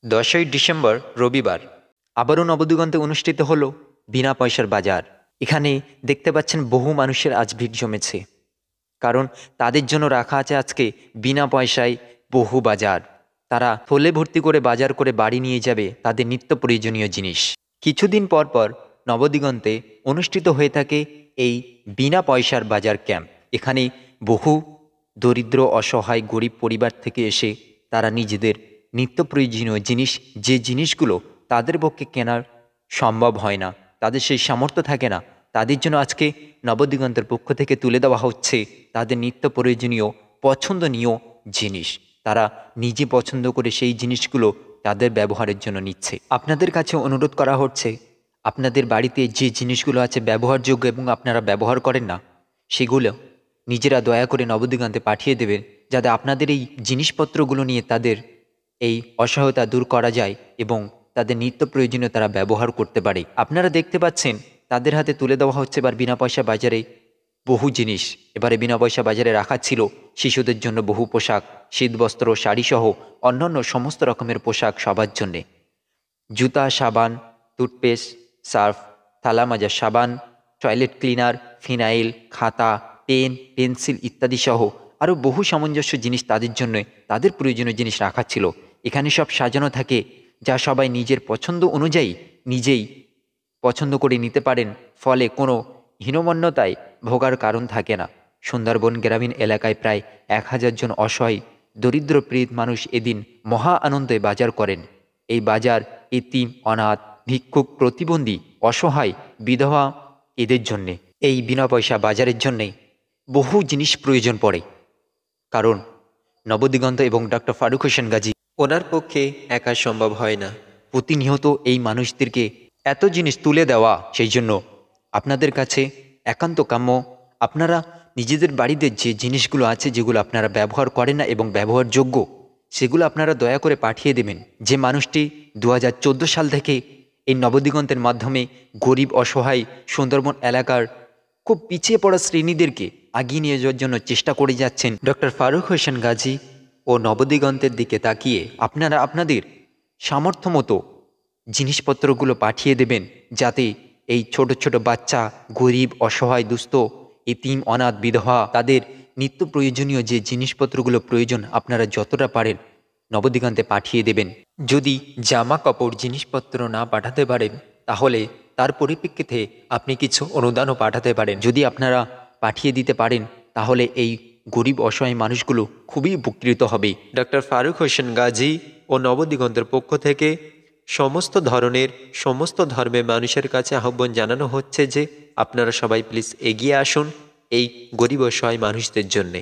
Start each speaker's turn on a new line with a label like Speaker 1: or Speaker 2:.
Speaker 1: 10ই December রবিবার আবারও নবদিগন্তে অনুষ্ঠিত হলো বিনা পয়সার বাজার। এখানে দেখতে পাচ্ছেন বহু মানুষের আজ ভিড় জমেছে, কারণ তাদের জন্য রাখা আছে আজকে বিনা পয়সায় বহু বাজার। তারা থলে ভর্তি করে বাজার করে বাড়ি নিয়ে যাবে তাদের নিত্য প্রয়োজনীয় জিনিস। কিছুদিন পর পর নবদিগন্তে অনুষ্ঠিত হয়ে থাকে এই বিনা পয়সার বাজার ক্যাম্প। এখানে বহু দরিদ্র অসহায় গরিব পরিবার থেকে এসে তারা নিজেদের নিত্য প্রয়োজনীয় জিনিস, যে জিনিসগুলো তাদের পক্ষে কেনার সম্ভব হয় না, তাদের সেই সামর্থ্য থাকে না, তাদের জন্য আজকে নবদিগন্তের পক্ষ থেকে তুলে দেওয়া হচ্ছে তাদের নিত্য প্রয়োজনীয় পছন্দনীয় জিনিস। তারা নিজে পছন্দ করে সেই জিনিসগুলো তাদের ব্যবহারের জন্য নিচ্ছে। আপনাদের কাছে অনুরোধ করা হচ্ছে, আপনাদের বাড়িতে যে জিনিসগুলো আছে ব্যবহারযোগ্য এবং আপনারা ব্যবহার করেন না, সেগুলো নিজেরা দয়া করে নবদিগন্তে পাঠিয়ে দেবেন, যাতে আপনাদের এই জিনিসপত্রগুলো নিয়ে তাদের এই অসহায়তা দূর করা যায় এবং তাদের নিত্য প্রয়োজনীয় তারা ব্যবহার করতে পারে। আপনারা দেখতে পাচ্ছেন তাদের হাতে তুলে দেওয়া হচ্ছে এবার বিনা পয়সা বাজারে বহু জিনিস। এবারে বিনা পয়সা বাজারে রাখা ছিল শিশুদের জন্য বহু পোশাক, শীতবস্ত্র, শাড়িসহ অন্যান্য সমস্ত রকমের পোশাক সবার জন্যে। জুতা, সাবান, টুথপেস্ট, সার্ফ, থালা মাজা সাবান, টয়লেট ক্লিনার, ফিনাইল, খাতা, পেন, পেন্সিল ইত্যাদি সহ আরও বহু সামঞ্জস্য জিনিস তাদের জন্য, তাদের প্রয়োজনীয় জিনিস রাখা ছিল। এখানে সব সাজানো থাকে যা সবাই নিজের পছন্দ অনুযায়ী নিজেই পছন্দ করে নিতে পারেন, ফলে কোনো হীনমন্যতায় ভোগার কারণ থাকে না। সুন্দরবন গ্রামীণ এলাকায় প্রায় 1000 জন অসহায় দরিদ্র পীড়িত মানুষ এদিন মহা আনন্দে বাজার করেন। এই বাজার এতিম, অনাথ, ভিক্ষুক, প্রতিবন্ধী, অসহায়, বিধবা এদের জন্যে। এই বিনা পয়সা বাজারের জন্যে বহু জিনিস প্রয়োজন পড়ে, কারণ নবদিগন্ত এবং ডক্টর ফারুক হোসেন গাজী ওনার পক্ষে একা সম্ভব হয় না প্রতিনিয়ত এই মানুষদেরকে এত জিনিস তুলে দেওয়া। সেই জন্য আপনাদের কাছে একান্ত কাম্য, আপনারা নিজেদের বাড়িতে যে জিনিসগুলো আছে, যেগুলো আপনারা ব্যবহার করেন না এবং ব্যবহারযোগ্য, সেগুলো আপনারা দয়া করে পাঠিয়ে দেবেন। যে মানুষটি 2014 সাল থেকে এই নবদিগন্তের মাধ্যমে গরিব, অসহায় সুন্দরবন এলাকার খুব পিছিয়ে পড়া শ্রেণীদেরকে আগিয়ে নিয়ে যাওয়ার জন্য চেষ্টা করে যাচ্ছেন, ডক্টর ফারুক হোসেন গাজী ও নবদিগন্তের দিকে তাকিয়ে আপনারা আপনাদের সামর্থ্য মতো জিনিসপত্রগুলো পাঠিয়ে দেবেন, যাতে এই ছোট ছোট বাচ্চা, গরিব, অসহায়, দুস্থ, এতিম, অনাথ, বিধবা তাদের নিত্য প্রয়োজনীয় যে জিনিসপত্রগুলো প্রয়োজন আপনারা যতটা পারেন নবদিগন্তে পাঠিয়ে দেবেন। যদি জামা কাপড় জিনিসপত্র না পাঠাতে পারেন, তাহলে তার পরিপ্রেক্ষিতে আপনি কিছু অনুদানও পাঠাতে পারেন। যদি আপনারা পাঠিয়ে দিতে পারেন, তাহলে এই গরিব অসহায় মানুষগুলো খুবই উপকৃত হবে।
Speaker 2: ডক্টর ফারুক হোসেন গাজী ও নবদিগন্তের পক্ষ থেকে সমস্ত ধরনের, সমস্ত ধর্মের মানুষের কাছে আহ্বান জানানো হচ্ছে যে আপনারা সবাই প্লিজ এগিয়ে আসুন এই গরিব অসহায় মানুষদের জন্যে।